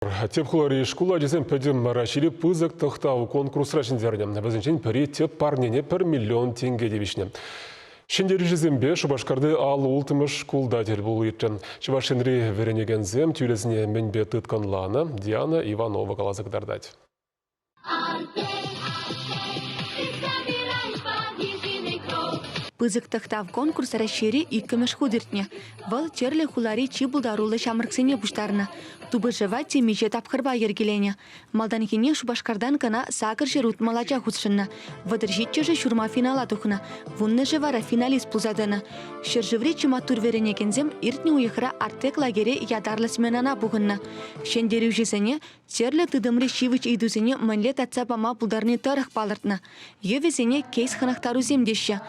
Тепхулари школа десем пәдім марашили пызық тұқтау конкурс рашындеріне. Бізінчен пәрі теп парнене 1 миллион тенге девішіне. Шендері жезембе Шубашкарды ал ұлтымыш кулдатель болу еттен. Шубашенри веренегензем тюлезіне менбе тұтқанланы Диана Иванова қалазықдардады. Пызык тахтав конкурс расшири и камеш худыртне. Вал черле хулари чибулдарулы шамрыксене буштарна. Тубы жыва темиче тапхырба ергелене. Малданкине Шубашкардан кана сакыр жерут малача худшынна. Вадыржитче же шурма финала тухна. Вунны жевара финалист пузадына. Шержеври чима турверене кензем иртне уехра артек лагере ядарлы сменана бугынна. Шендерю жесене черле тыдымры шивыч идузене манле татсапама пулдарны тарых палыртна. Евесене кейс ханахтару земдеща.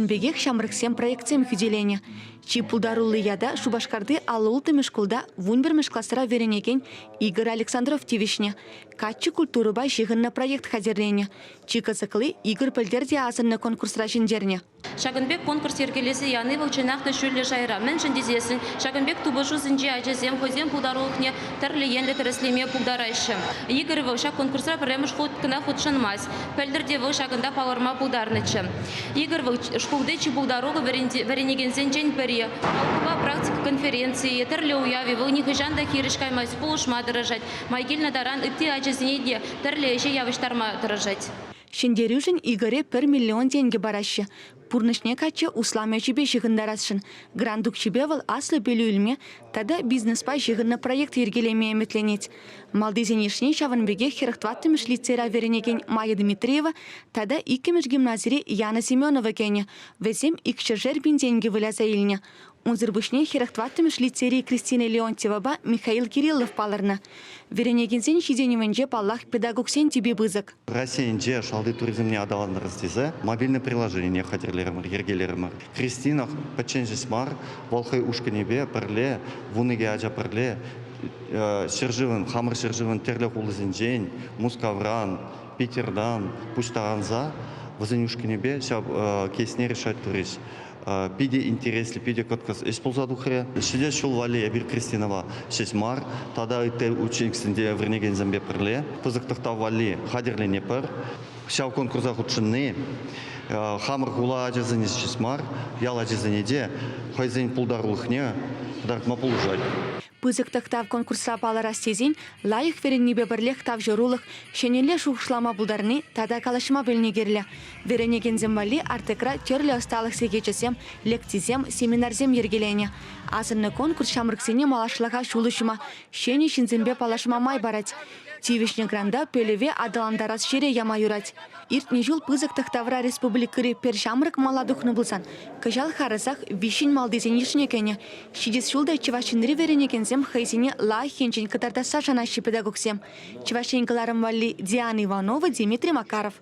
Бегех шамрыксем проектсем хүделене. Чи пулдарулы яда Шубашкарды алулты мешкулда вунбер мешкластыра веренекен Игорь Александров тивишне. Каччы культурыба жиғынна проект хазерлене. Чи кызықлы Игорь пілдерде азынны конкурс рашындерне. Шагынбек конкурс ергелесі яны вълчынақты шөлі жайра. Мен жындезесін Шагынбек тубышу зінже ажызем хозем пулдарулықне тәрлі енлі тіріслеме пулдарайшы. Игорь вълша конкурсра піреміш худ кына худшынмаз. Пілдерде вълшагында палырма пулдарнычы. Игорь шкулды чи пулдаруғы веренегензен жен пәрі. Алкыба практика конференции, тәрлі уяви вълнихы жанда хирышкаймай спулышма дырыжать. Майгилна даран ытты ажызенеде тәрлі әже явыштарма дырыжать. Шендерюжин Игоре 1 миллион тенге барашы. Пурнышне качы усламя чебе жығындарасшын. Грандук чебевал аслы белю үлме, тада бизнеспа жығынна проект ергелеме эметленет. Малдызенешне шаванбеге херахтваттымыш лицера веренеген Майя Дмитриева, тада иккемеш гимназире Яна Семенова кене, везем икшержер бинзенге выляза илне. Унзырбышне херахтваттымыш лицерии Кристина Леонтьева ба Михаил Кириллов палырна. Веренегенсен шизеневенже паллах педагогсен тебе бызык. Россиянже шалды туризмне адаландырыз десе, мобильное приложение хатерлерімір, ергелерімір. Кристина паченжесмар, волхай ушканебе пірле, вуныге ажа пірле, шерживын, хамыр шерживын терле хулызенжен, Мускавран, Питердан, Пуштаганза, вазен ушканебе, кейсне решать турист. Пиде интересли, пиде каткас исползадухре. Шидес шул вали Абир Кристинова шесмар, тада ите учениксінде вернеген замбе пірле. Пызықтықта вали хадерлене пір. Шау конкурса худшынны. Хамыр хула ажызыне шесмар, ял ажызынеде, хайзен пулдарлықне, подаркма пулжать. Пызык тахтав конкурса палара стезин, лайық вереннебе бірлек тав жорулық, шенеле шуқшлама бұлдарны тада калашыма бөлнегерлі. Веренеген зембали артекра терлі осталық сегечесем, лектизем, семинарзем ергелене. Азынны конкурс шамрыксене малашлаға шулышыма, шене шинзембе палашыма май барать. Тивишне гранда пелеве адаландарас шере яма юрать. Иртне жул пызык тахтавра республикари першамрык маладухны булсан. Кажал харасах вишин малдезенишне кене. Шидес шулда чевашинри веренекенсем хайсене ла хенчен катарда сажанащи педагогсем. Чевашенкаларым вали Диана Иванова, Дмитрий Макаров.